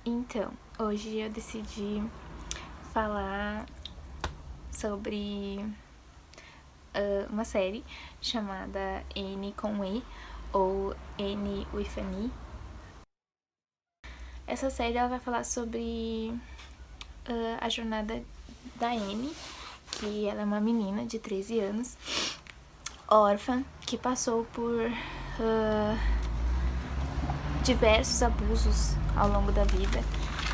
Então, hoje eu decidi falar sobre uma série chamada N com E, ou N with an E. Essa série ela vai falar sobre a jornada da N, que ela é uma menina de 13 anos, órfã, que passou por diversos abusos ao longo da vida,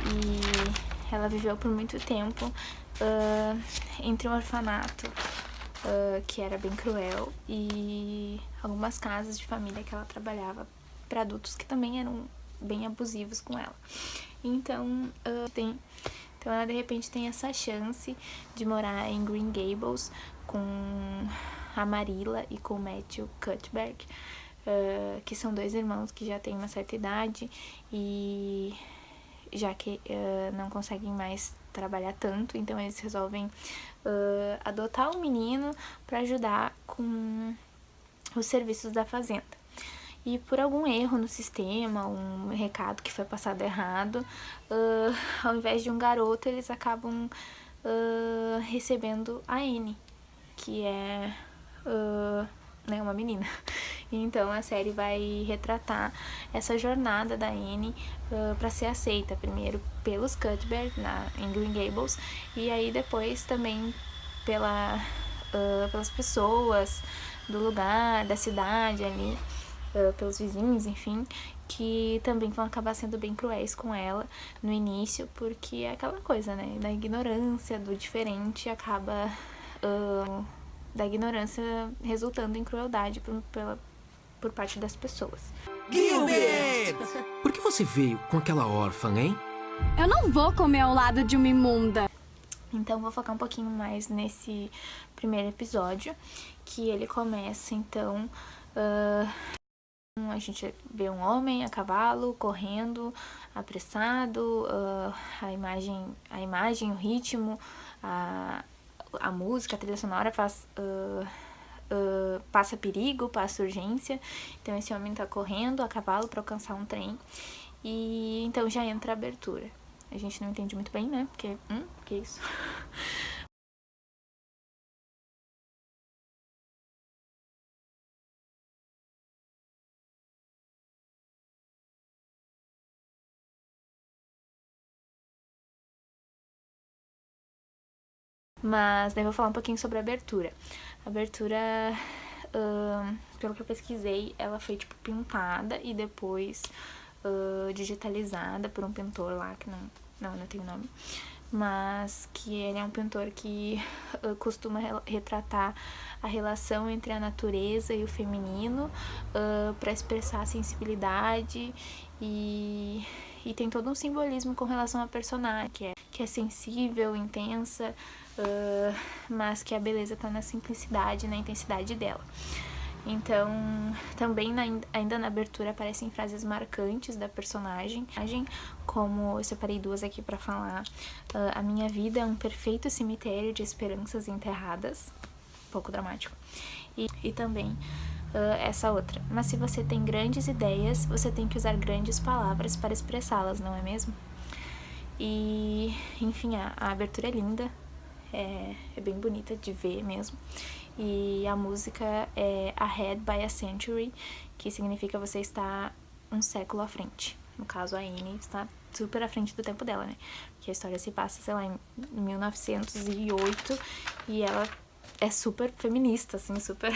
e ela viveu por muito tempo entre um orfanato que era bem cruel e algumas casas de família que ela trabalhava para adultos que também eram bem abusivos com ela. Então, ela de repente tem essa chance de morar em Green Gables com a Marilla e com o Matthew Cuthbert, que são dois irmãos que já têm uma certa idade e já que não conseguem mais trabalhar tanto, então eles resolvem adotar um menino para ajudar com os serviços da fazenda. E por algum erro no sistema, um recado que foi passado errado, ao invés de um garoto, eles acabam recebendo a Annie, que é uma menina. Então a série vai retratar essa jornada da Annie para ser aceita, primeiro pelos Cuthbert em Green Gables, e aí depois também pelas pessoas do lugar, da cidade ali, pelos vizinhos, enfim, que também vão acabar sendo bem cruéis com ela no início, porque é aquela coisa, né, da ignorância, do diferente, acaba da ignorância resultando em crueldade por parte das pessoas. Gilbert! Por que você veio com aquela órfã, hein? Eu não vou comer ao lado de uma imunda. Então vou focar um pouquinho mais nesse primeiro episódio, que ele começa então... a gente vê um homem a cavalo correndo, apressado, a imagem, o ritmo, a música, a trilha sonora passa perigo, passa urgência. Então esse homem tá correndo a cavalo para alcançar um trem, e então já entra a abertura. A gente não entende muito bem, né? Porque, que isso? Mas daí vou falar um pouquinho sobre a abertura. A abertura, pelo que eu pesquisei, ela foi tipo pintada e depois digitalizada por um pintor lá, que não tenho nome, mas que ele é um pintor que costuma retratar a relação entre a natureza e o feminino para expressar a sensibilidade, e tem todo um simbolismo com relação à personagem, que é sensível, intensa, mas que a beleza tá na simplicidade, na intensidade dela. Então, também ainda na abertura aparecem frases marcantes da personagem, como eu separei duas aqui pra falar. A minha vida é um perfeito cemitério de esperanças enterradas, um pouco dramático. E também essa outra: mas se você tem grandes ideias, você tem que usar grandes palavras para expressá-las, não é mesmo? E, enfim, a abertura é linda, é bem bonita de ver mesmo. E a música é Ahead by a Century, que significa você está um século à frente. No caso, a Annie está super à frente do tempo dela, né? Porque a história se passa, sei lá, em 1908, e ela é super feminista, assim, super...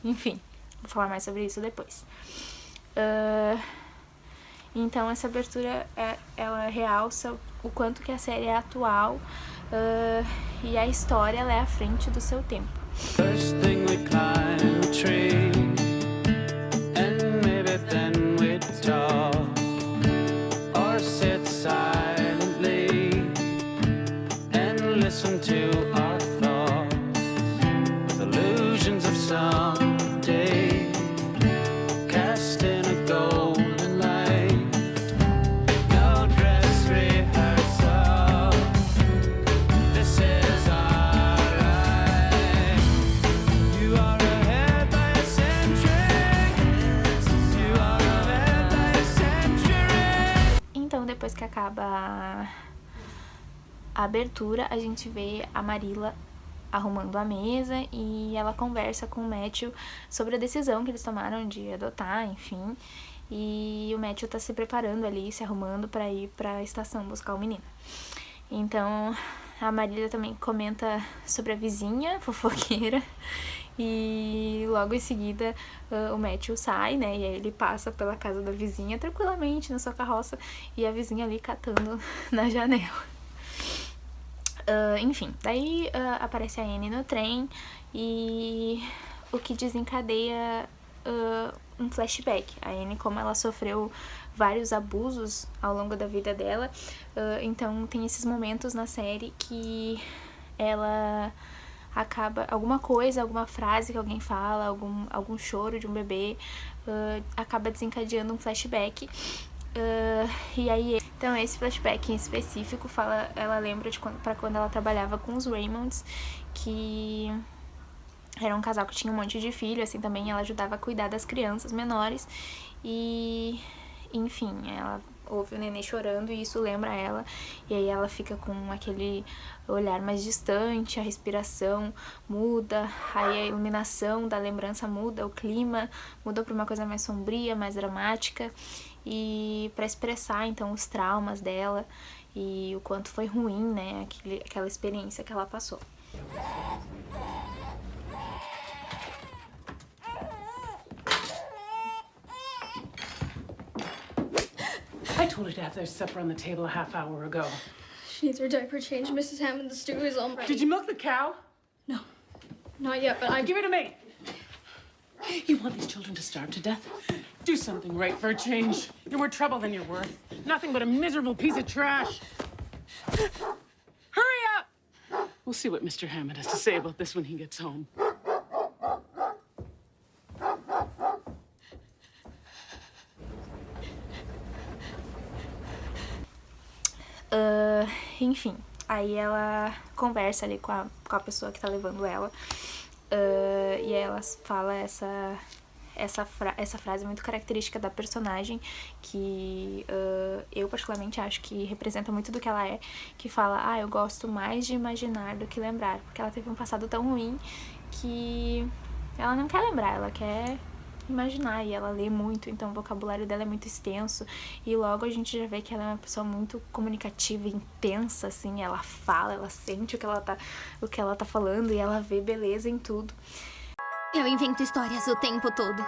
Enfim, vou falar mais sobre isso depois. Então, essa abertura, ela realça o quanto que a série é atual, e a história, ela é à frente do seu tempo. First thing we climb a tree, and maybe then we'd talk, or sit silently and listen to our thoughts, with illusions of someday cast in a golden light. No dress rehearsal, this is our life. You are ahead by a century. depois que acaba a abertura, a gente vê a Marilla arrumando a mesa e ela conversa com o Matthew sobre a decisão que eles tomaram de adotar, enfim. E o Matthew tá se preparando ali, se arrumando pra ir pra estação buscar o menino. Então, a Marilla também comenta sobre a vizinha fofoqueira. E logo em seguida o Matthew sai, né? E aí ele passa pela casa da vizinha tranquilamente na sua carroça e a vizinha ali catando na janela. Enfim, daí aparece a Annie no trem e o que desencadeia um flashback. A Annie, como ela sofreu vários abusos ao longo da vida dela, então tem esses momentos na série que ela acaba, alguma coisa, alguma frase que alguém fala, algum choro de um bebê, acaba desencadeando um flashback. E aí, então esse flashback em específico ela lembra de quando ela trabalhava com os Raymonds, que era um casal que tinha um monte de filho, assim, também ela ajudava a cuidar das crianças menores e, enfim, ela ouve o nenê chorando e isso lembra ela, e aí ela fica com aquele olhar mais distante, a respiração muda, aí a iluminação da lembrança muda, o clima muda pra uma coisa mais sombria, mais dramática, e para expressar então os traumas dela e o quanto foi ruim, né, aquela experiência que ela passou. I told her to have their supper on the table a half hour ago. She needs her diaper changed, Mrs. Hammond. The stew is all ready. Did you milk the cow? No, not yet, but Give her to me. You want these children to starve to death? Do something right for a change. You're more trouble than you're worth. Nothing but a miserable piece of trash. Hurry up! We'll see what Mr. Hammond has to say about this when he gets home. Enfim, aí ela conversa ali com a pessoa que tá levando ela, e aí ela fala essa frase muito característica da personagem, que eu particularmente acho que representa muito do que ela é, que fala, eu gosto mais de imaginar do que lembrar, porque ela teve um passado tão ruim que ela não quer lembrar, ela quer imaginar, e ela lê muito, então o vocabulário dela é muito extenso, e logo a gente já vê que ela é uma pessoa muito comunicativa, intensa, assim, ela fala, ela sente o que ela tá falando, e ela vê beleza em tudo. Eu invento histórias o tempo todo.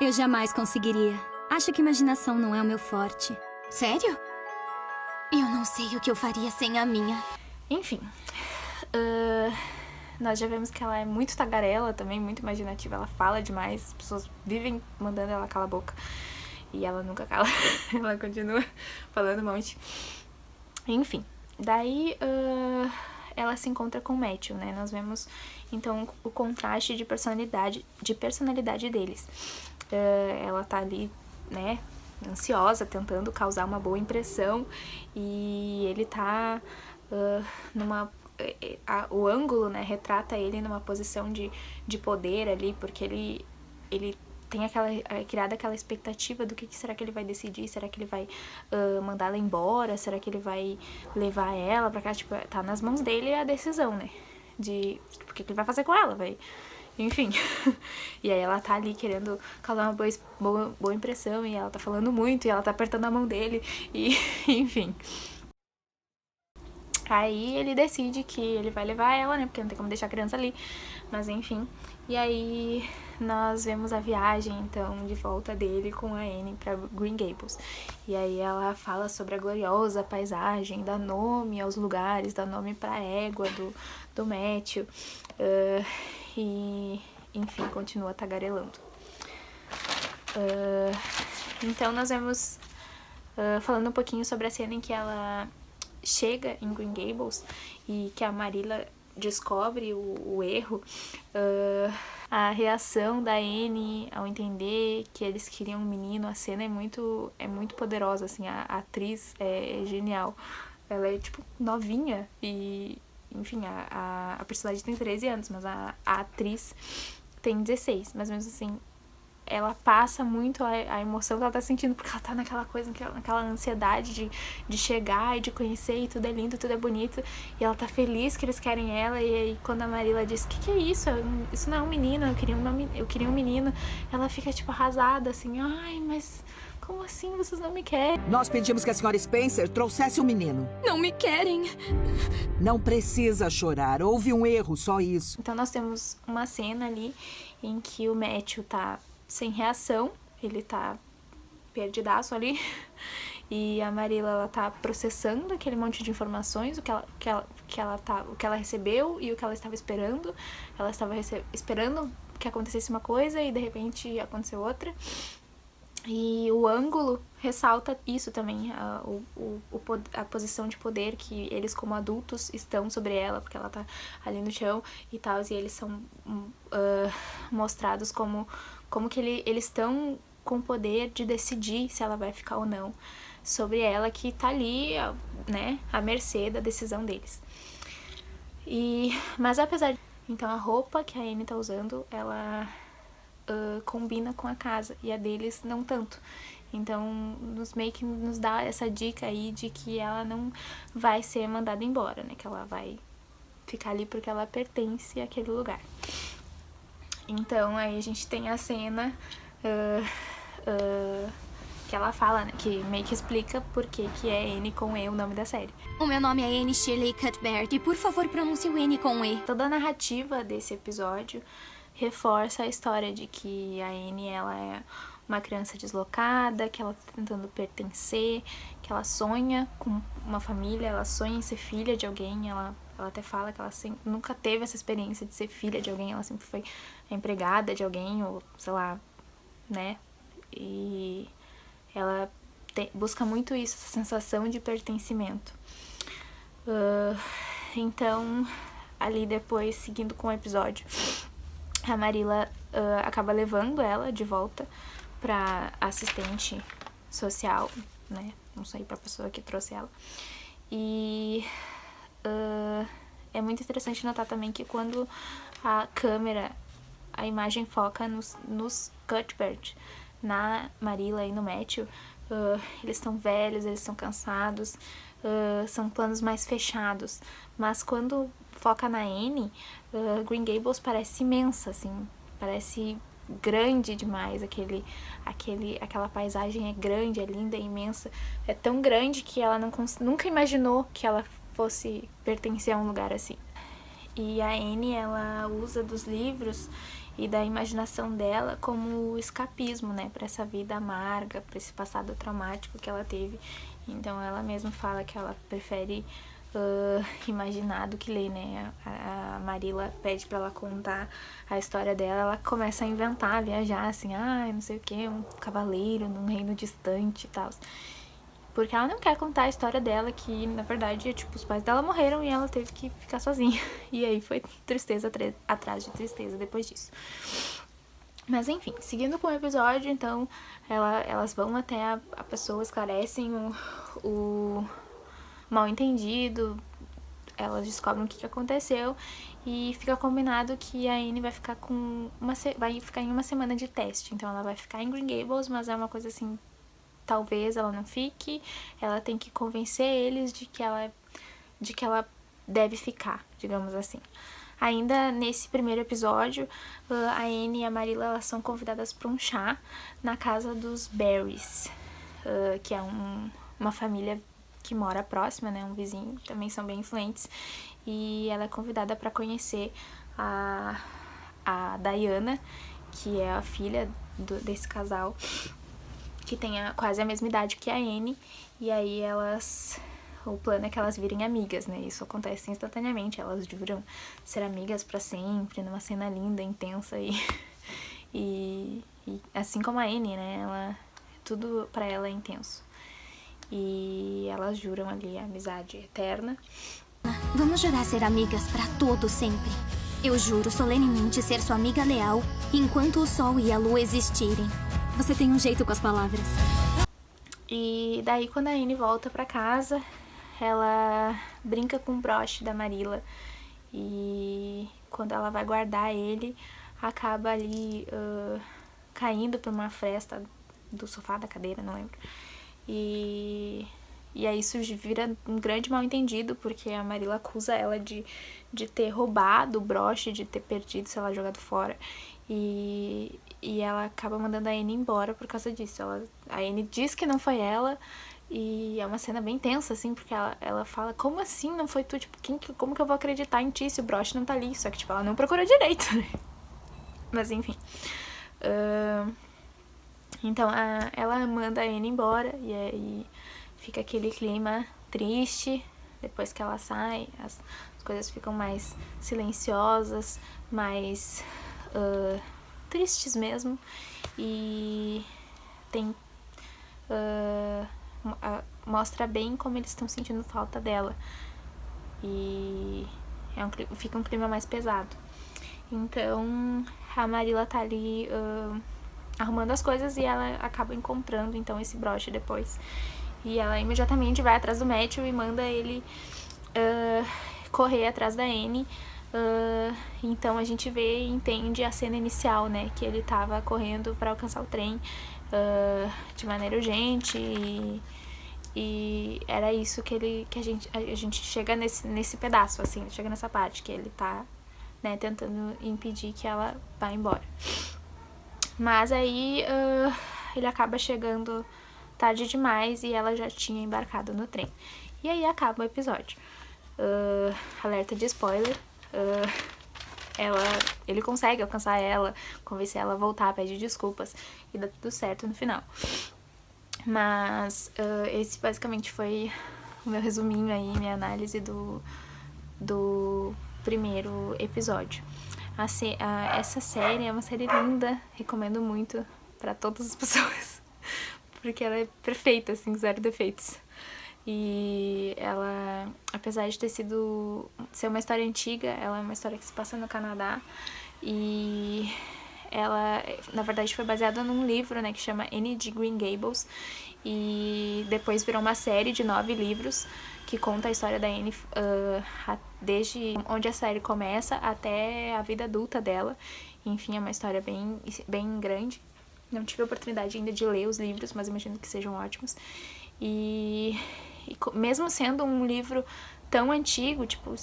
Eu jamais conseguiria. Acho que imaginação não é o meu forte. Sério? Eu não sei o que eu faria sem a minha. Enfim, nós já vemos que ela é muito tagarela também, muito imaginativa, ela fala demais, as pessoas vivem mandando ela calar a boca e ela nunca cala, ela continua falando um monte. Enfim, daí ela se encontra com o Matthew, né? Nós vemos então o contraste de personalidade deles. Ela tá ali, né, ansiosa, tentando causar uma boa impressão, e ele tá o ângulo, né, retrata ele numa posição de poder ali, porque ele tem criado aquela expectativa do que será que ele vai decidir, será que ele vai mandar ela embora, será que ele vai levar ela pra cá, tipo, tá nas mãos dele a decisão, né, de o que ele vai fazer com ela, enfim. E aí ela tá ali querendo causar uma boa impressão, e ela tá falando muito, e ela tá apertando a mão dele, e enfim. Aí ele decide que ele vai levar ela, né, porque não tem como deixar a criança ali, mas enfim. E aí nós vemos a viagem, então, de volta dele com a Annie pra Green Gables. E aí ela fala sobre a gloriosa paisagem, dá nome aos lugares, dá nome pra égua do Matthew, e, enfim, continua tagarelando. Então nós vemos, falando um pouquinho sobre a cena em que ela chega em Green Gables e que a Marilla descobre o erro, a reação da Annie ao entender que eles queriam um menino, a cena é muito poderosa, assim, a atriz é genial, ela é tipo novinha e, enfim, a personagem tem 13 anos, mas a atriz tem 16, mas mesmo assim ela passa muito a emoção que ela tá sentindo, porque ela tá naquela coisa, naquela ansiedade de chegar e de conhecer, e tudo é lindo, tudo é bonito, e ela tá feliz que eles querem ela, e aí quando a Marilla diz, que é isso? Isso não é um menino, eu queria um menino, ela fica tipo arrasada, assim, ai, mas como assim vocês não me querem? Nós pedimos que a senhora Spencer trouxesse o menino. Não me querem. Não precisa chorar, houve um erro, só isso. Então nós temos uma cena ali em que o Matthew tá sem reação, ele tá perdidaço ali, e a Marilla, ela tá processando aquele monte de informações, o que ela recebeu e o que ela estava esperando. Ela estava esperando que acontecesse uma coisa e de repente aconteceu outra. E o ângulo ressalta isso também, a posição de poder que eles como adultos estão sobre ela, porque ela tá ali no chão e tal, e eles são mostrados como que eles estão com o poder de decidir se ela vai ficar ou não sobre ela, que tá ali, né, à mercê da decisão deles. Mas apesar de... Então a roupa que a Anne tá usando, ela... combina com a casa, e a deles não tanto. Então meio que nos dá essa dica aí de que ela não vai ser mandada embora, né? Que ela vai ficar ali porque ela pertence àquele lugar. Então aí a gente tem a cena que ela fala, né? Que meio que explica por que é Anne com E o nome da série. O meu nome é Anne Shirley Cuthbert, e por favor pronuncie o N com E. Toda a narrativa desse episódio reforça a história de que a Anne, ela é uma criança deslocada, que ela tá tentando pertencer, que ela sonha com uma família, ela sonha em ser filha de alguém, ela até fala que ela nunca teve essa experiência de ser filha de alguém, ela sempre foi a empregada de alguém, ou sei lá, né? E ela busca muito isso, essa sensação de pertencimento. Então, ali depois, seguindo com o episódio, a Marilla acaba levando ela de volta pra assistente social, né? Não sei, pra pessoa que trouxe ela. E é muito interessante notar também que quando a imagem foca nos Cuthbert, na Marilla e no Matthew, eles estão velhos, eles estão cansados, são planos mais fechados. Mas quando foca na Anne, Green Gables parece imensa, assim, parece grande demais, aquela paisagem é grande, é linda, é imensa, é tão grande que ela nunca imaginou que ela fosse pertencer a um lugar assim. E a Anne, ela usa dos livros e da imaginação dela como escapismo, né, para essa vida amarga, para esse passado traumático que ela teve. Então ela mesma fala que ela prefere imaginar do que ler, né? A Marilla pede pra ela contar a história dela, ela começa a inventar, a viajar, assim, não sei o que, um cavaleiro num reino distante e tal. Porque ela não quer contar a história dela, que na verdade, tipo, os pais dela morreram e ela teve que ficar sozinha. E aí foi tristeza atrás de tristeza depois disso. Mas enfim, seguindo com o episódio, então, elas vão até a pessoa, esclarecem o mal entendido, elas descobrem o que aconteceu e fica combinado que a Anne vai ficar em uma semana de teste. Então ela vai ficar em Green Gables, mas é uma coisa assim, talvez ela não fique, ela tem que convencer eles de que ela deve ficar, digamos assim. Ainda nesse primeiro episódio, a Anne e a Marilla, elas são convidadas para um chá na casa dos Barrys, que é uma família que mora próxima, né, um vizinho, também são bem influentes, e ela é convidada para conhecer a Diana, que é a filha desse casal, que tem quase a mesma idade que a Anne, e aí o plano é que elas virem amigas, né, isso acontece instantaneamente, elas juram ser amigas para sempre, numa cena linda, intensa, e assim como a Anne, né, tudo para ela é intenso. E elas juram ali a amizade eterna. Vamos jurar ser amigas pra todo sempre. Eu juro solenemente ser sua amiga leal enquanto o sol e a lua existirem. Você tem um jeito com as palavras. E daí quando a Anne volta pra casa, ela brinca com o broche da Marilla. E quando ela vai guardar ele, acaba ali caindo por uma fresta do sofá, da cadeira, não lembro. E aí isso vira um grande mal-entendido, porque a Marilla acusa ela de ter roubado o broche, de ter perdido, sei lá, jogado fora. E ela acaba mandando a Anne embora por causa disso. A Anne diz que não foi ela, e é uma cena bem tensa, assim, porque ela fala, como assim não foi tu? Tipo, como que eu vou acreditar em ti se o broche não tá ali? Só que, tipo, ela não procurou direito, né? Mas, enfim. Então, ela manda a Anne embora, e aí fica aquele clima triste. Depois que ela sai, as coisas ficam mais silenciosas, mais tristes mesmo. E tem... mostra bem como eles estão sentindo falta dela. E fica um clima mais pesado. Então, a Marilla tá ali arrumando as coisas e ela acaba encontrando, então, esse broche depois. E ela imediatamente vai atrás do Matthew e manda ele correr atrás da Anne. Então a gente vê e entende a cena inicial, né? Que ele tava correndo para alcançar o trem de maneira urgente. E era isso que a gente chega nesse pedaço, assim, chega nessa parte que ele tá, né, tentando impedir que ela vá embora. Mas aí ele acaba chegando tarde demais e ela já tinha embarcado no trem. E aí acaba o episódio. Alerta de spoiler. Ele consegue alcançar ela, convencer ela a voltar, pede desculpas e dá tudo certo no final. Mas esse basicamente foi o meu resuminho aí, minha análise do primeiro episódio. Essa série é uma série linda, recomendo muito pra todas as pessoas, porque ela é perfeita, assim, zero defeitos. E ela, apesar de ser uma história antiga, ela é uma história que se passa no Canadá. E ela, na verdade, foi baseada num livro, né, que chama Anne de Green Gables. E depois virou uma série de 9 livros que conta a história da Anne desde onde a série começa até a vida adulta dela. Enfim, é uma história bem, bem grande. Não tive a oportunidade ainda de ler os livros, mas imagino que sejam ótimos. E mesmo sendo um livro tão antigo, tipo,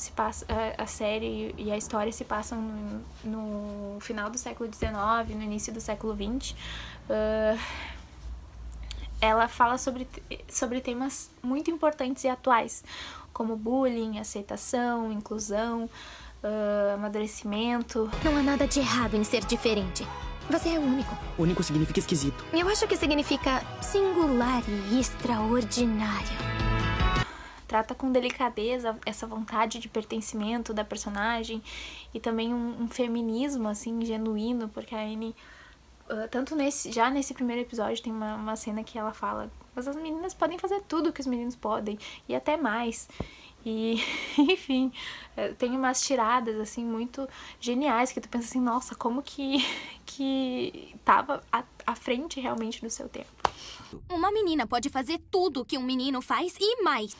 a série e a história se passam no final do século XIX, no início do século XX, ela fala sobre temas muito importantes e atuais, como bullying, aceitação, inclusão, amadurecimento. Não há nada de errado em ser diferente. Você é único. Único significa esquisito. Eu acho que significa singular e extraordinário. Trata com delicadeza essa vontade de pertencimento da personagem e também um feminismo, assim, genuíno, porque a Anne, tanto já nesse primeiro episódio tem uma cena que ela fala, mas as meninas podem fazer tudo que os meninos podem, e até mais. E, enfim, tem umas tiradas, assim, muito geniais, que tu pensa assim, nossa, como que tava à frente realmente do seu tempo. Uma menina pode fazer tudo que um menino faz e mais.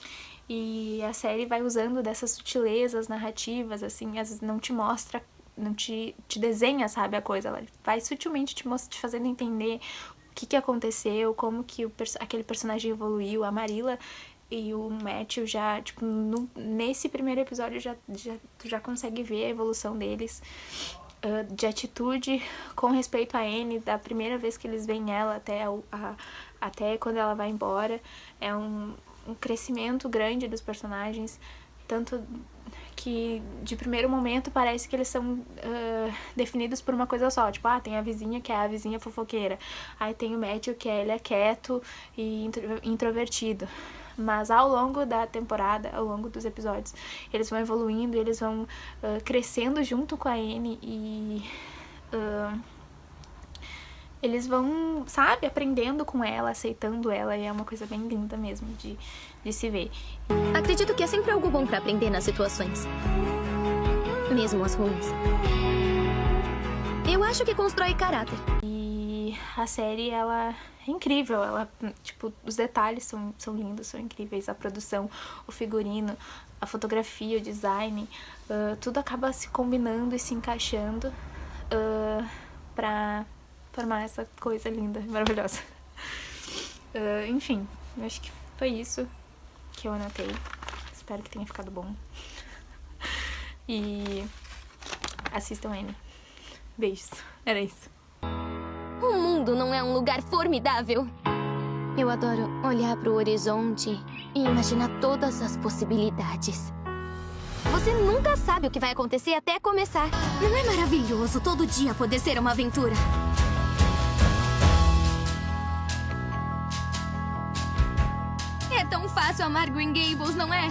E a série vai usando dessas sutilezas narrativas, assim, às vezes não te mostra, não te desenha, sabe, a coisa. Ela vai sutilmente te fazendo entender o que aconteceu, como que aquele personagem evoluiu. A Marilla e o Matthew já, tipo, nesse primeiro episódio tu já consegue ver a evolução deles, de atitude com respeito a Anne, da primeira vez que eles veem ela até quando ela vai embora. É um crescimento grande dos personagens, tanto que de primeiro momento parece que eles são definidos por uma coisa só, tipo, tem a vizinha que é a vizinha fofoqueira, aí tem o Matthew que ele é quieto e introvertido. Mas ao longo da temporada, ao longo dos episódios, eles vão evoluindo, eles vão crescendo junto com a Anne e eles vão, sabe, aprendendo com ela, aceitando ela, e é uma coisa bem linda mesmo de se ver. Acredito que é sempre algo bom pra aprender nas situações, mesmo as ruins. Eu acho que constrói caráter. E a série, ela é incrível, ela, tipo, os detalhes são lindos, são incríveis, a produção, o figurino, a fotografia, o design, tudo acaba se combinando e se encaixando pra transformar essa coisa linda, maravilhosa. Enfim, eu acho que foi isso que eu anotei. Espero que tenha ficado bom. E assistam Annie. Beijos. Era isso. O mundo não é um lugar formidável? Eu adoro olhar pro horizonte e imaginar todas as possibilidades. Você nunca sabe o que vai acontecer até começar. Não é maravilhoso todo dia poder ser uma aventura? É tão fácil amar Green Gables, não é?